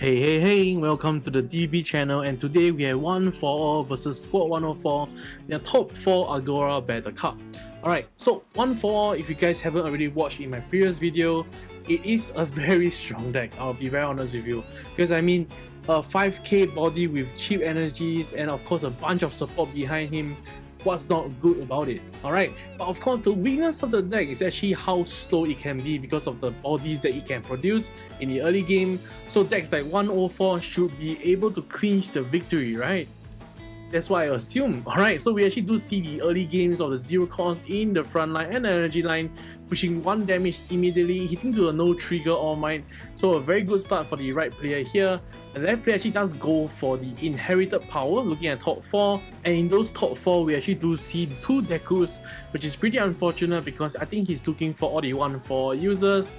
Hey, welcome to the DB channel, and today we have 1-4 versus Squad 104 in the top 4 Agora Battle Cup. Alright, so 1-4, if you guys haven't already watched in my previous video, it is a very strong deck, I'll be very honest with you. Because I mean, a 5k body with cheap energies and of course a bunch of support behind him. What's not good about it? Alright, but of course the weakness of the deck is actually how slow it can be because of the bodies that it can produce in the early game. So decks like 104 should be able to clinch the victory, right? That's what I assume. Alright, so we actually do see the early games of the 0 cost in the front line and the energy line, pushing 1 damage immediately, hitting to a no trigger All Might. So a very good start for the right player here. The left player actually does go for the inherited power, looking at top 4, and in those top 4 we actually do see 2 Dekus, which is pretty unfortunate because I think he's looking for all the 1-4 users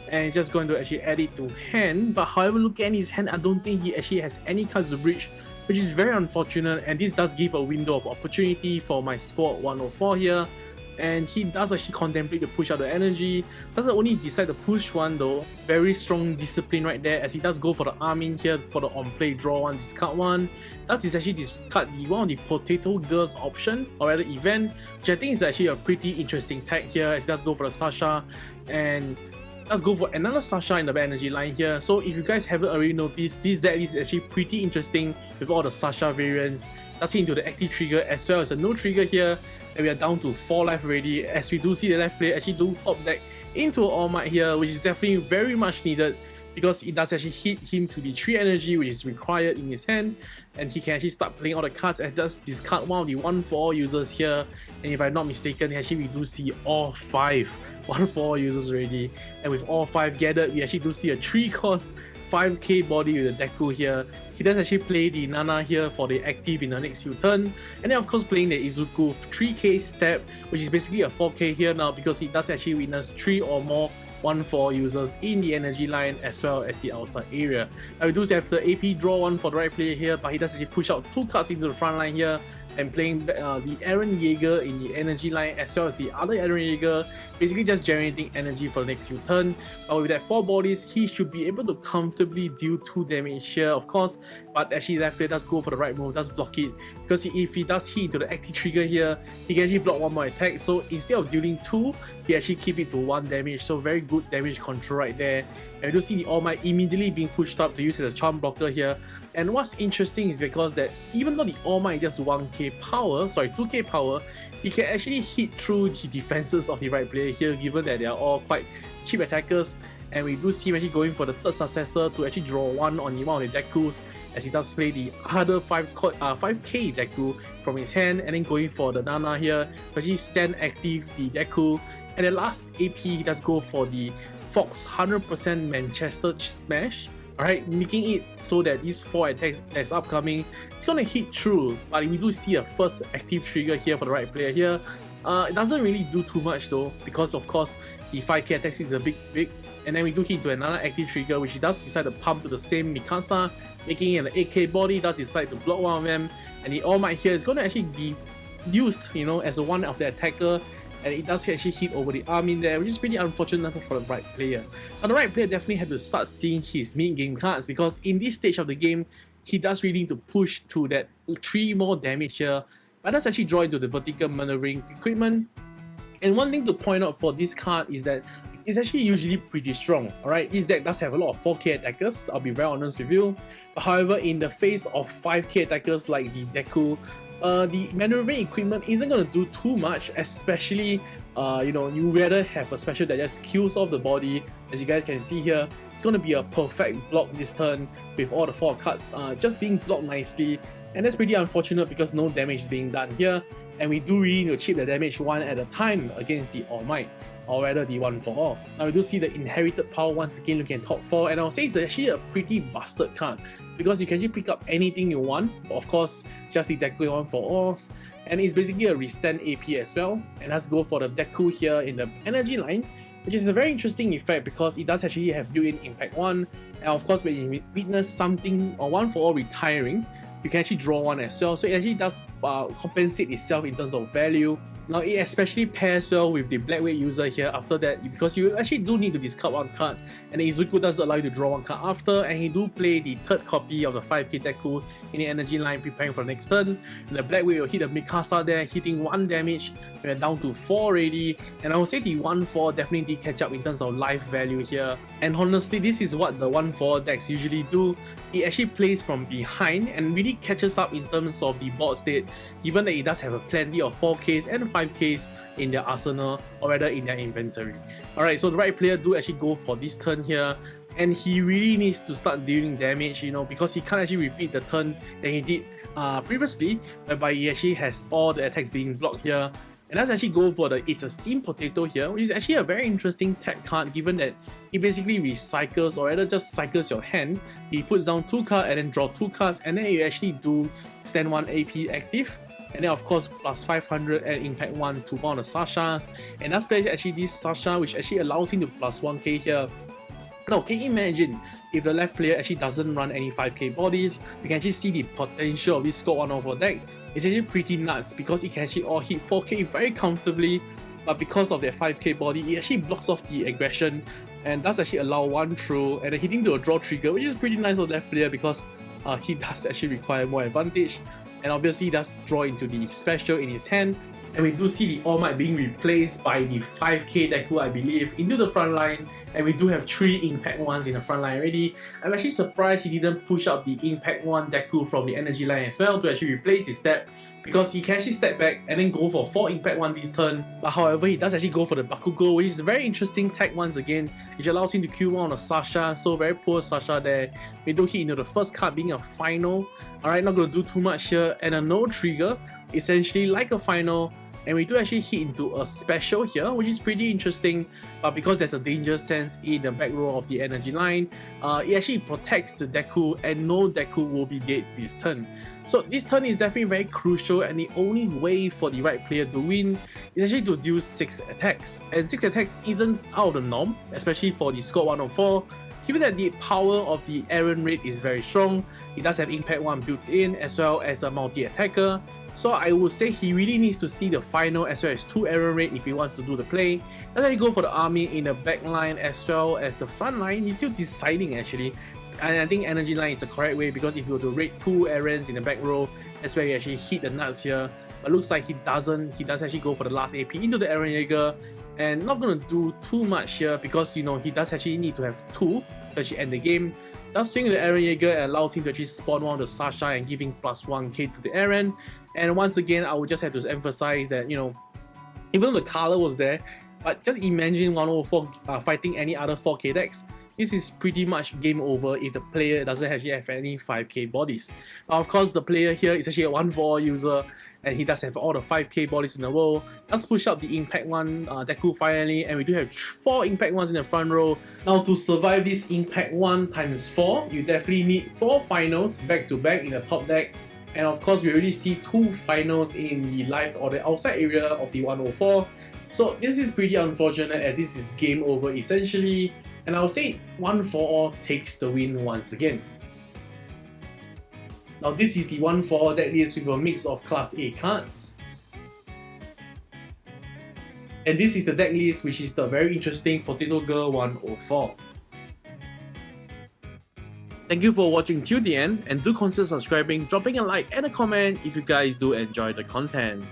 and he's just going to actually add it to hand. But however, looking at his hand, I don't think he actually has any cards to bridge, which is very unfortunate, and this does give a window of opportunity for my Squad 104 here. And he does actually contemplate to push out the energy, doesn't only decide to push one though. Very strong discipline right there, as he does go for the Armin here for the on play, draw one, discard one. Does actually discard the one of the Potato Girls option, or rather event, which I think is actually a pretty interesting tag here, as he does go for the Sasha, and let's go for another Sasha in the energy line here. So if you guys haven't already noticed, this deck is actually pretty interesting with all the Sasha variants. That's into the active trigger as well as a no trigger here, and we are down to 4 life already, as we do see the left player actually do top deck into All Might here, which is definitely very much needed because it does actually hit him to the 3 energy which is required in his hand, and he can actually start playing all the cards as just discard one of the 1-4 users here. And if I'm not mistaken, actually we do see all 5 1-4 users already, and with all 5 gathered, we actually do see a 3 cost 5k body with the Deku here. He does actually play the Nana here for the active in the next few turns, and then of course playing the Izuku 3k step, which is basically a 4k here now because he does actually witness 3 or more 1-4 users in the energy line as well as the outside area. Now we do have the AP draw one for the right player here, but he does actually push out 2 cards into the front line here, and playing the Eren Jaeger in the energy line as well as the other Eren Jaeger, basically just generating energy for the next few turns. But with that 4 bodies, he should be able to comfortably deal 2 damage here, of course, but actually left player does go for the right move, does block it, because if he does hit into the active trigger here, he can actually block 1 more attack. So instead of dealing 2, he actually keep it to 1 damage, so very good damage control right there. And we do see the All Might immediately being pushed up to use as a charm blocker here. And what's interesting is because that even though the All Might is just 2k power, he can actually hit through the defenses of the right player here, given that they are all quite cheap attackers. And we do see him actually going for the 3rd successor to actually draw one on one of the Dekus, as he does play the other 5k Deku from his hand, and then going for the Nana here to actually stand active the Deku. And the last AP, he does go for the Fox 100% Manchester Smash, alright, making it so that these 4 attacks that's upcoming, it's gonna hit through. But we do see a first active trigger here for the right player here. It doesn't really do too much though, because of course the 5k attacks is a big. And then we do hit into another active trigger, which he does decide to pump to the same Mikasa, making it an 8k body, does decide to block one of them. And the All Might here is going to actually be used, you know, as one of the attacker, and it does actually hit over the Armin there, which is pretty unfortunate for the right player. Now the right player definitely had to start seeing his mid-game cards, because in this stage of the game, he does really need to push to that 3 more damage here, but that's actually draw into the vertical maneuvering equipment. And one thing to point out for this card is that it's actually usually pretty strong, alright? This deck does have a lot of 4k attackers, I'll be very honest with you. But however, in the face of 5k attackers like the Deku, the maneuvering equipment isn't going to do too much, especially you know, you rather have a special that just kills off the body. As you guys can see here, it's going to be a perfect block this turn with all the 4 cards just being blocked nicely, and that's pretty unfortunate because no damage is being done here, and we do really need to chip the damage one at a time against the All Might, or rather the 1-4. Now we do see the inherited power once again looking at top 4, and I'll say it's actually a pretty busted card because you can actually pick up anything you want, of course just the Deku 1-4s, and it's basically a restand AP as well. And let's go for the Deku here in the energy line, which is a very interesting effect because it does actually have built-in impact 1, and of course when you witness something or 1-4 retiring, you can actually draw one as well, so it actually does compensate itself in terms of value. Now it especially pairs well with the black weight user here after that, because you actually do need to discard one card, and Izuku does allow you to draw one card after, and he do play the third copy of the 5k Deku in the energy line preparing for the next turn. And the black weight will hit the Mikasa there, hitting 1 damage. We're down to 4 already, and I would say the 1-4 definitely did catch up in terms of life value here. And honestly, this is what the 1-4 decks usually do. It actually plays from behind and really catches up in terms of the board state, given that it does have a plenty of 4ks and 5ks in their arsenal, or rather in their inventory. Alright, so the right player do actually go for this turn here, and he really needs to start dealing damage, you know, because he can't actually repeat the turn that he did previously, whereby he actually has all the attacks being blocked here. And let's actually go for the It's a Steam Potato here, which is actually a very interesting tech card, given that he basically recycles, or rather just cycles your hand. He puts down 2 cards and then draw 2 cards, and then you actually do stand 1 AP active. And then of course plus 500 and impact 1 to one of the Sashas. And that's actually this Sasha, which actually allows him to plus 1k here. Now, can you imagine if the left player actually doesn't run any 5k bodies? You can actually see the potential of this squad 104 deck. It's actually pretty nuts, because it can actually all hit 4k very comfortably, but because of their 5k body, it actually blocks off the aggression and does actually allow 1 through and then hitting to a draw trigger, which is pretty nice for the left player, because he does actually require more advantage. And obviously does draw into the special in his hand. And we do see the All Might being replaced by the 5k Deku, I believe, into the front line. And we do have 3 Impact 1s in the front line already. I'm actually surprised he didn't push up the Impact 1 Deku from the energy line as well to actually replace his step, because he can actually step back and then go for 4 Impact 1 this turn. But however, he does actually go for the Bakugo, which is a very interesting tech once again, which allows him to kill one of Sasha. So very poor Sasha there. We do hit into the first card being a final. Alright, not going to do too much here. And a no trigger, essentially like a final. And we do actually hit into a special here, which is pretty interesting, but because there's a danger sense in the back row of the energy line, it actually protects the Deku, and no Deku will be dead this turn. So this turn is definitely very crucial, and the only way for the right player to win is actually to deal 6 attacks. And 6 attacks isn't out of the norm, especially for the squad 104. Given that the power of the Aaron rate is very strong, it does have Impact 1 built in, as well as a multi-attacker. So I would say he really needs to see the final as well as 2 error rate if he wants to do the play. Let's actually go for the army in the back line as well as the front line. He's still deciding actually. And I think energy line is the correct way, because if you were to rate 2 errands in the back row, that's where you actually hit the nuts here. But looks like he doesn't. He does actually go for the last AP into the Aaron Jaeger. And not going to do too much here, because you know he does actually need to have 2 to actually end the game. Does swing the Aaron Jaeger and allows him to actually spawn one of the Sasha and giving plus 1k to the Aaron. And once again, I would just have to emphasize that, you know, even though the color was there, but just imagine 104 fighting any other 4k decks. This is pretty much game over if the player doesn't actually have any 5k bodies. Now, of course, the player here is actually a 1-4 user, and he does have all the 5k bodies in the world. Let's push up the Impact 1 Deku finally, and we do have 4 Impact 1s in the front row. Now, to survive this Impact 1 times 4, you definitely need 4 finals back to back in the top deck. And of course, we already see 2 finals in the live or the outside area of the 104. So this is pretty unfortunate, as this is game over essentially. And I would say 1-4 takes the win once again. Now this is the 1-4 deck list with a mix of Class A cards. And this is the deck list, which is the very interesting Potato Girl 104. Thank you for watching till the end, and do consider subscribing, dropping a like and a comment if you guys do enjoy the content.